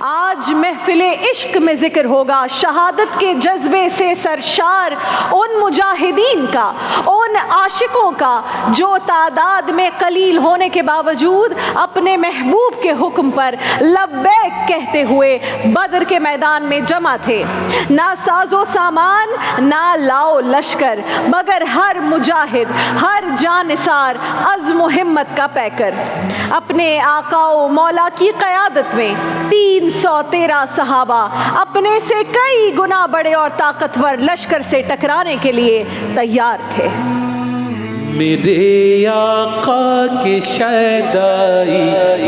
آج محفل عشق میں ذکر ہوگا شہادت کے جذبے سے سرشار ان مجاہدین کا، ان عاشقوں کا جو تعداد میں قلیل ہونے کے باوجود اپنے محبوب کے حکم پر لبیک کہتے ہوئے بدر کے میدان میں جمع تھے۔ نہ ساز و سامان نہ لاؤ لشکر، مگر ہر مجاہد ہر جانثار عزم و ہمت کا پیکر۔ اپنے آقا و مولا کی قیادت میں 313 صحابہ اپنے سے کئی گنا بڑے اور طاقتور لشکر سے ٹکرانے کے لیے تیار تھے۔ میرے آقا کے شیدائی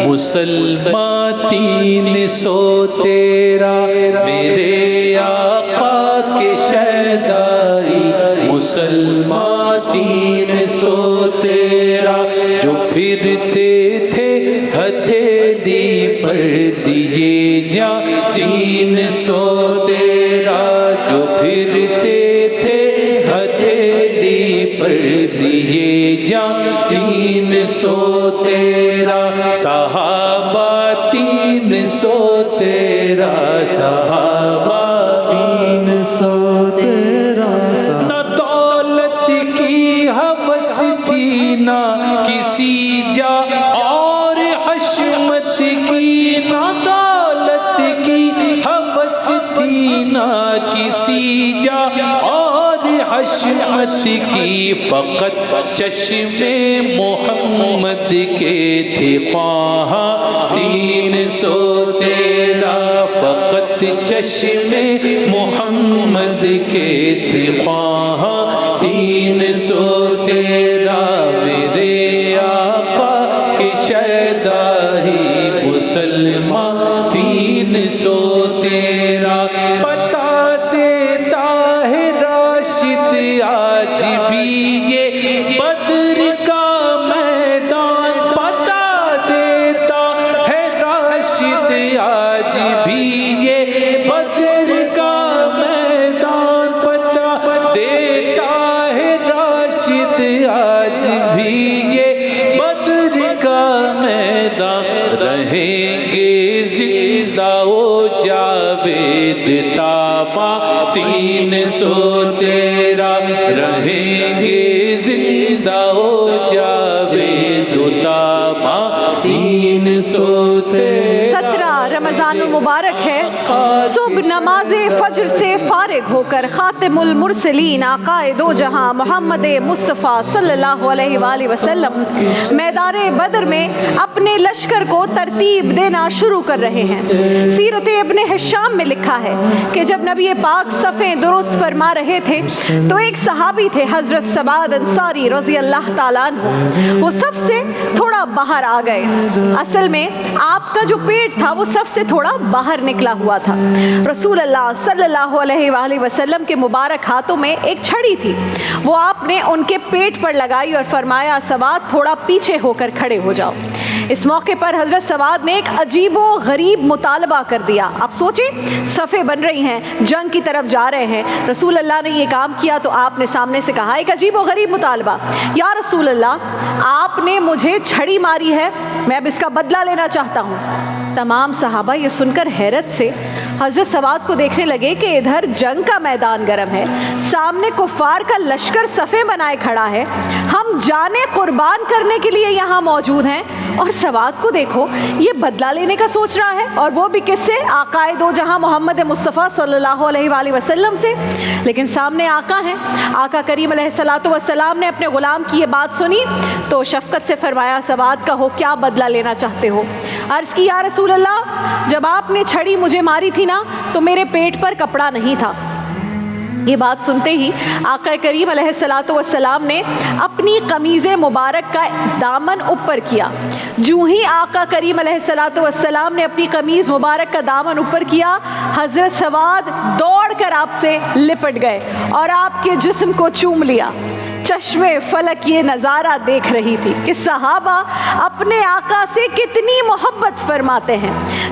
مسلمان 313، میرے آقا کے شیدائی مسلمان 313، جو پھرتے تھے ہتھیلی پر دیے جاں 313، جو پھرتے تھے ہتھیلی پر دیے جاں 313، صحابہ 313، صحابہ 313۔ نہ دولت کی ہوس تھی نہ کسی جا اور حشمت کی، نہ دولت کی ہوس تھی نہ کسی جا اور حشمت کی، فقط چشم محمد کے تھے خواہاں 313، فقط چشم محمد کے تھے خواہاں 313۔ میرے آقا کے شیدائی مسلمان 313، پتا دیتا ہے راشد آج بھی یہ بدر کا میدان، پتا دیتا ہے راشد آج بھی یہ بدر کا میدان، پتا دیتا ہے راشد آج بھی یہ بدر کا میدان۔ رہیں گے زندہ و جاوید تاباں 313، رہیں گے زندہ و جاوید تاباں 313۔ 17 رمضان المبارک ہے۔ صبح نماز فجر سے فارغ ہو کر خاتم المرسلین آقا دو جہاں محمد مصطفیٰ صلی اللہ علیہ وآلہ وسلم میدان بدر میں اپنے لشکر کو ترتیب دینا شروع کر رہے ہیں۔ سیرت ابن ہشام میں لکھا ہے کہ جب نبی پاک صفیں درست فرما رہے تھے تو ایک صحابی تھے حضرت سباد انصاری رضی اللہ تعالیٰ عنہ، وہ سب سے تھوڑا باہر آ گئے۔ اصل میں آپ کا جو پیٹ تھا وہ سب سے تھوڑا باہر نکلا ہوا تھا۔ رسول اللہ صلی اللہ علیہ وآلہ وسلم کے مبارک ہاتھوں میں ایک چھڑی تھی، وہ آپ نے ان کے پیٹ پر لگائی اور فرمایا سواد تھوڑا پیچھے ہو کر کھڑے ہو جاؤ۔ اس موقع پر حضرت سواد نے ایک عجیب و غریب مطالبہ کر دیا۔ آپ سوچیں صفیں بن رہی ہیں، جنگ کی طرف جا رہے ہیں، رسول اللہ نے یہ کام کیا تو آپ نے سامنے سے کہا ایک عجیب و غریب مطالبہ، یا رسول اللہ آپ نے مجھے چھڑی ماری ہے، میں اب اس کا بدلہ لینا چاہتا ہوں۔ تمام صحابہ یہ سن کر حیرت سے حضرت سواد کو دیکھنے لگے کہ ادھر جنگ کا میدان گرم ہے، سامنے کفار کا لشکر صفیں بنائے کھڑا ہے، ہم جانیں قربان کرنے کے لیے یہاں موجود ہیں، اور سواد کو دیکھو یہ بدلہ لینے کا سوچ رہا ہے، اور وہ بھی کس سے؟ آقا دو جہاں محمد مصطفیٰ صلی اللہ علیہ وآلہ وسلم سے۔ لیکن سامنے آقا ہیں، آقا کریم علیہ الصلوۃ والسلام نے اپنے غلام کی یہ بات سنی تو شفقت سے فرمایا سواد کہو کیا بدلہ لینا چاہتے ہو؟ عرض کی یا رسول اللہ جب آپ نے چھڑی مجھے ماری تھی نا تو میرے پیٹ پر کپڑا نہیں تھا۔ یہ بات سنتے ہی آقا کریم علیہ الصلوۃ والسلام نے اپنی قمیض مبارک کا دامن اوپر کیا۔ جو ہی آقا کریم علیہ الصلوۃ والسلام نے اپنی قمیض مبارک کا دامن اوپر کیا، حضرت سواد دوڑ کر آپ سے لپٹ گئے اور آپ کے جسم کو چوم لیا۔ چشم فلک یہ نظارہ دیکھ رہی تھی کہ صحابہ اپنے آقا سے کتنی محبت فرماتے ہیں۔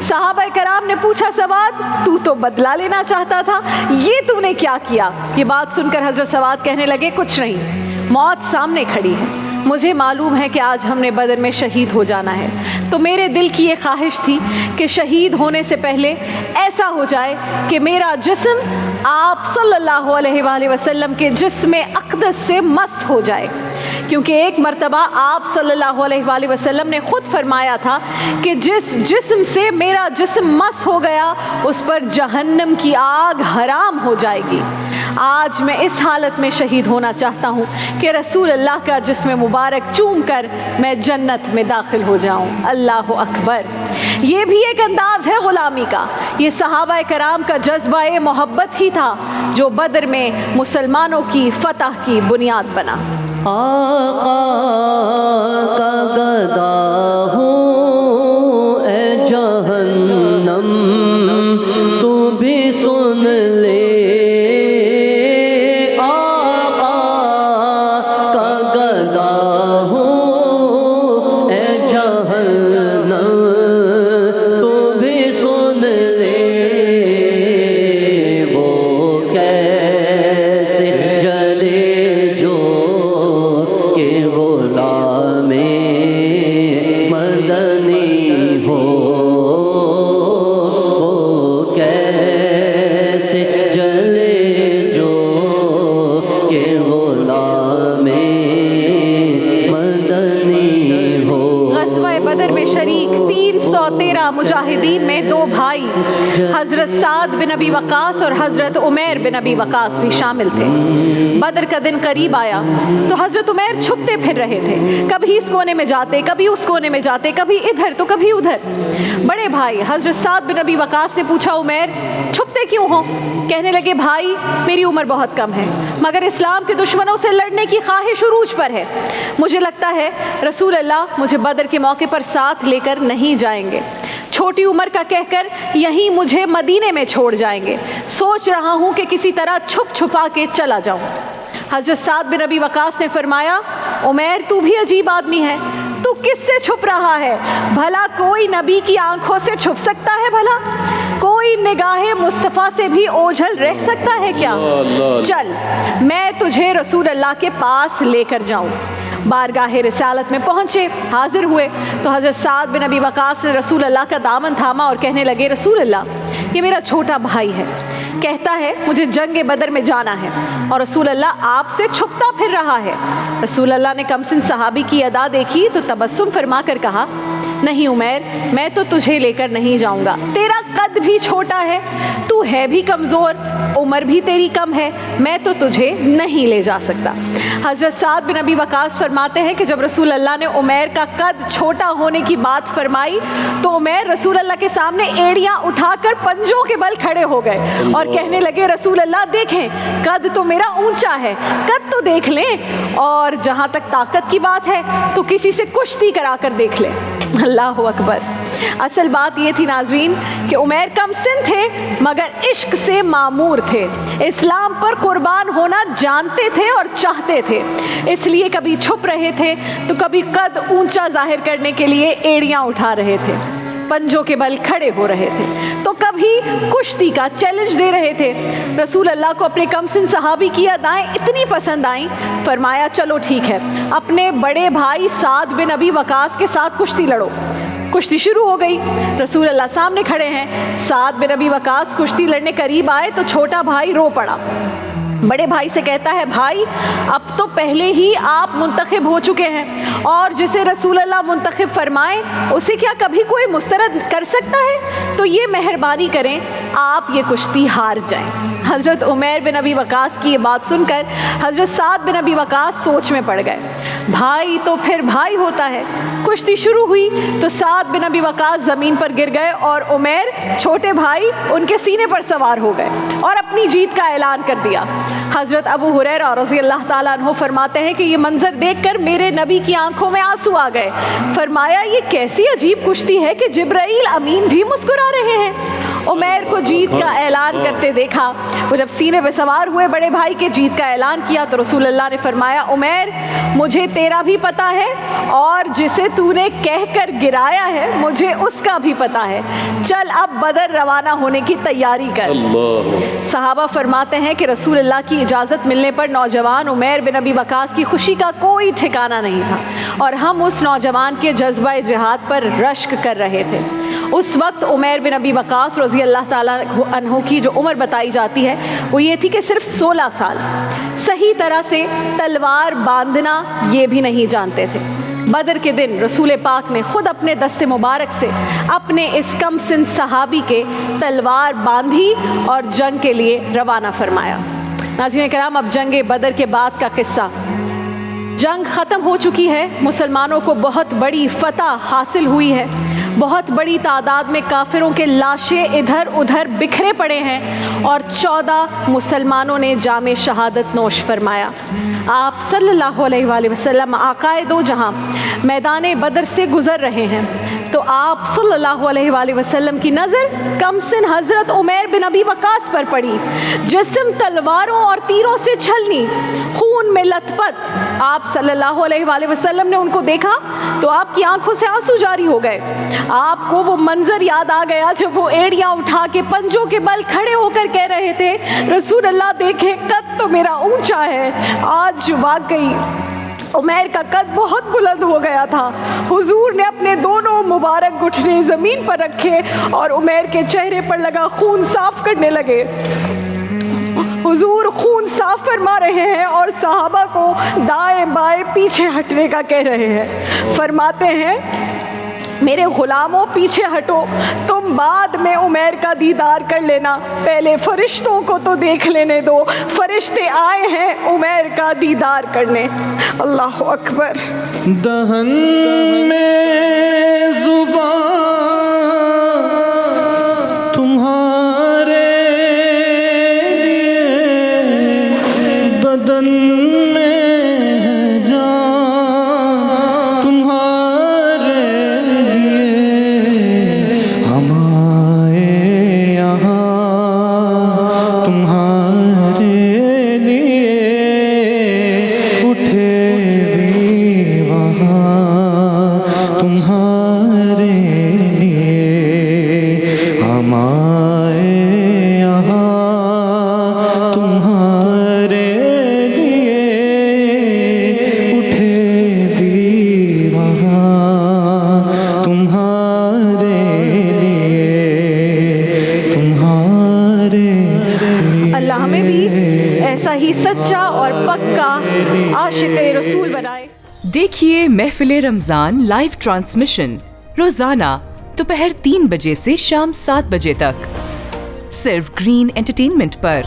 صحابہ کرام نے پوچھا سواد تو بدلہ لینا چاہتا تھا، یہ تو نے کیا کیا؟ یہ بات سن کر حضرت سواد کہنے لگے کچھ نہیں، موت سامنے کھڑی ہے، مجھے معلوم ہے کہ آج ہم نے بدر میں شہید ہو جانا ہے، تو میرے دل کی یہ خواہش تھی کہ شہید ہونے سے پہلے ایسا ہو جائے کہ میرا جسم آپ صلی اللہ علیہ وآلہ وسلم کے جسم اقدس سے مس ہو جائے، کیونکہ ایک مرتبہ آپ صلی اللہ علیہ وآلہ وسلم نے خود فرمایا تھا کہ جس جسم سے میرا جسم مس ہو گیا اس پر جہنم کی آگ حرام ہو جائے گی۔ آج میں اس حالت میں شہید ہونا چاہتا ہوں کہ رسول اللہ کا جسم مبارک چوم کر میں جنت میں داخل ہو جاؤں۔ اللہ اکبر۔ یہ بھی ایک انداز ہے غلامی کا، یہ صحابہ کرام کا جذبہ محبت ہی تھا جو بدر میں مسلمانوں کی فتح کی بنیاد بنا۔ آقا کا گدا ہوں اے جہنم تو بھی سن لے، آقا کا گدا ہوں اے جہنم تو بھی سن لے، وہ کیسے جلے جو کہ غلام مدنی ہو، وہ کیسے جلے جو کہ غلام مدنی ہو۔ غزوہ بدر میں شریک 313 مجاہدین میں 2 بھائی حضرت سعد بن ابی وقاص اور حضرت عمیر بن ابی وقاص بھی شامل تھے۔ بدر کا دن قریب آیا تو حضرت عمیر چھپتے پھر رہے تھے، کبھی اس کونے میں جاتے، کبھی اس کونے میں جاتے، کبھی ادھر تو کبھی ادھر۔ بڑے بھائی حضرت سعد بن ابی وقاص نے پوچھا عمیر چھپتے کیوں ہو؟ کہنے لگے بھائی میری عمر بہت کم ہے مگر اسلام کے دشمنوں سے لڑنے کی خواہش عروج پر ہے، مجھے لگتا ہے رسول اللہ مجھے بدر کے موقع پر ساتھ لے کر نہیں جائیں گے، چھوٹی عمر کا کہہ کر یہیں مجھے مدینے میں چھوڑ جائیں گے، سوچ رہا ہوں کہ کسی طرح چھپ چھپا کے چلا جاؤں۔ حضرت سعد بن ابی وقاص نے فرمایا عمیر تو بھی عجیب آدمی ہے، تو کس سے چھپ رہا ہے؟ بھلا کوئی نبی کی آنکھوں سے چھپ سکتا ہے؟ بھلا کوئی نگاہ مصطفیٰ سے بھی اوجھل رہ سکتا ہے کیا؟ چل میں تجھے رسول اللہ کے پاس لے کر جاؤں۔ بارگاہ رسالت میں پہنچے، حاضر ہوئے تو حضرت سعد بن ابی وقاص نے رسول اللہ کا دامن تھاما اور کہنے لگے رسول اللہ یہ میرا چھوٹا بھائی ہے، کہتا ہے مجھے جنگ بدر میں جانا ہے اور رسول اللہ آپ سے چھپتا پھر رہا ہے۔ رسول اللہ نے کمسن صحابی کی ادا دیکھی تو تبسم فرما کر کہا نہیں عمیر میں تو تجھے لے کر نہیں جاؤں گا، تیرا قد بھی چھوٹا ہے، تو ہے بھی کمزور، عمر بھی تیری کم ہے، میں تو تجھے نہیں لے جا سکتا۔ حضرت سعد بن ابی وقاص فرماتے ہیں کہ جب رسول اللہ نے عمیر کا قد چھوٹا ہونے کی بات فرمائی تو عمیر رسول اللہ کے سامنے ایڑیاں اٹھا کر پنجوں کے بل کھڑے ہو گئے اور کہنے لگے رسول اللہ دیکھیں قد تو میرا اونچا ہے، قد تو دیکھ لیں، اور جہاں تک طاقت کی بات ہے تو کسی سے کشتی کرا کر دیکھ لیں۔ اللہ اکبر۔ اصل بات یہ تھی ناظرین کہ عمیر کم سن تھے مگر عشق سے معمور تھے، اسلام پر قربان ہونا جانتے تھے اور چاہتے تھے، اس لیے کبھی چھپ رہے تھے تو کبھی قد اونچا ظاہر کرنے کے لیے ایڑیاں اٹھا رہے تھے، پنجوں کے بل کھڑے ہو رہے تھے، تو کبھی کشتی کا چیلنج دے رہے تھے۔ رسول اللہ کو اپنے کمسن صحابی کی ادائیں اتنی پسند آئیں، فرمایا چلو ٹھیک ہے اپنے بڑے بھائی سعد بن ابی وقاص کے ساتھ کشتی لڑو۔ کشتی شروع ہو گئی، رسول اللہ سامنے کھڑے ہیں، سعد بن ابی وقاص کشتی لڑنے قریب آئے تو چھوٹا بھائی رو پڑا۔ بڑے بھائی سے کہتا ہے بھائی اب تو پہلے ہی آپ منتخب ہو چکے ہیں اور جسے رسول اللہ منتخب فرمائیں اسے کیا کبھی کوئی مسترد کر سکتا ہے؟ تو یہ مہربانی کریں آپ یہ کشتی ہار جائیں۔ حضرت عمیر بن ابی وقاص کی یہ بات سن کر حضرت سعد بن ابی وقاص سوچ میں پڑ گئے، بھائی تو پھر بھائی ہوتا ہے۔ کشتی شروع ہوئی تو سعد بن ابی وقاص زمین پر گر گئے اور عمیر چھوٹے بھائی ان کے سینے پر سوار ہو گئے اور اپنی جیت کا اعلان کر دیا۔ حضرت ابو ہریرہ رضی اللہ تعالیٰ عنہ فرماتے ہیں کہ یہ منظر دیکھ کر میرے نبی کی آنکھوں میں آنسو آ گئے، فرمایا یہ کیسی عجیب کشتی ہے کہ جبرائیل امین بھی مسکرا رہے ہیں۔ عمیر کو جیت کا اعلان کرتے دیکھا۔ وہ جب سینے پہ سوار ہوئے بڑے بھائی کے جیت کا اعلان کیا تو رسول اللہ نے فرمایا عمیر مجھے تیرا بھی پتہ ہے اور جسے تو نے کہہ کر گرایا ہے مجھے اس کا بھی پتہ ہے، چل اب بدر روانہ ہونے کی تیاری کر۔ صحابہ فرماتے ہیں کہ رسول اللہ کی اجازت ملنے پر نوجوان عمیر بن ابی وقاص کی خوشی کا کوئی ٹھکانہ نہیں تھا اور ہم اس نوجوان کے جذبہ جہاد پر رشک کر رہے تھے۔ اس وقت عمیر بن ابی وقاص رضی اللہ تعالیٰ عنہ کی جو عمر بتائی جاتی ہے وہ یہ تھی کہ صرف 16 سال، صحیح طرح سے تلوار باندھنا یہ بھی نہیں جانتے تھے۔ بدر کے دن رسول پاک نے خود اپنے دست مبارک سے اپنے اس کم سن صحابی کے تلوار باندھی اور جنگ کے لیے روانہ فرمایا۔ ناظرین کرام، اب جنگ بدر کے بعد کا قصہ۔ جنگ ختم ہو چکی ہے، مسلمانوں کو بہت بڑی فتح حاصل ہوئی ہے، بہت بڑی تعداد میں کافروں کے لاشیں ادھر ادھر بکھرے پڑے ہیں اور 14 مسلمانوں نے جام شہادت نوش فرمایا۔ آپ صلی اللہ علیہ وآلہ وسلم آقائے دو جہاں میدان بدر سے گزر رہے ہیں تو آپ صلی اللہ علیہ وآلہ وسلم کی نظر کم سن حضرت عمیر بن ابی وقاص پر پڑی، جسم تلواروں اور تیروں سے چھلنی، خون میں لت پت۔ آپ صلی اللہ علیہ وآلہ وسلم نے ان کو دیکھا تو آپ کی آنکھوں سے آنسو جاری ہو گئے۔ آپ کو وہ منظر یاد آ گیا جب وہ ایڑیاں اٹھا کے پنجوں کے بل کھڑے ہو کر کہہ رہے تھے رسول اللہ دیکھے قد تو میرا اونچا ہے۔ آج واقعی عمیر کا قد بہت بلند ہو گیا تھا۔ حضور نے اپنے دونوں مبارک گھٹنے زمین پر رکھے اور عمیر کے چہرے پر لگا خون صاف کرنے لگے۔ حضور خون صاف فرما رہے ہیں اور صحابہ کو دائیں بائیں پیچھے ہٹنے کا کہہ رہے ہیں۔ فرماتے ہیں میرے غلاموں پیچھے ہٹو، تم بعد میں عمیر کا دیدار کر لینا، پہلے فرشتوں کو تو دیکھ لینے دو، فرشتے آئے ہیں عمیر کا دیدار کرنے۔ اللہ اکبر۔ دہن میں زبان تمہارے بدن میں جان تمہارے ہم آئے یہاں تمہارے لیے، اٹھے بھی وہاں تمہارے لیے، ہم آئے یہاں تمہارے لیے، اٹھے بھی وہاں تمہارے لیے، تمہارے لیے۔ اللہ ہمیں بھی ایسا ہی سچا اور پکا عاشق رسول بنائے۔ دیکھیے محفل رمضان لائیو ٹرانسمیشن روزانہ دوپہر 3 بجے سے شام 7 بجے تک صرف گرین انٹرٹینمنٹ پر۔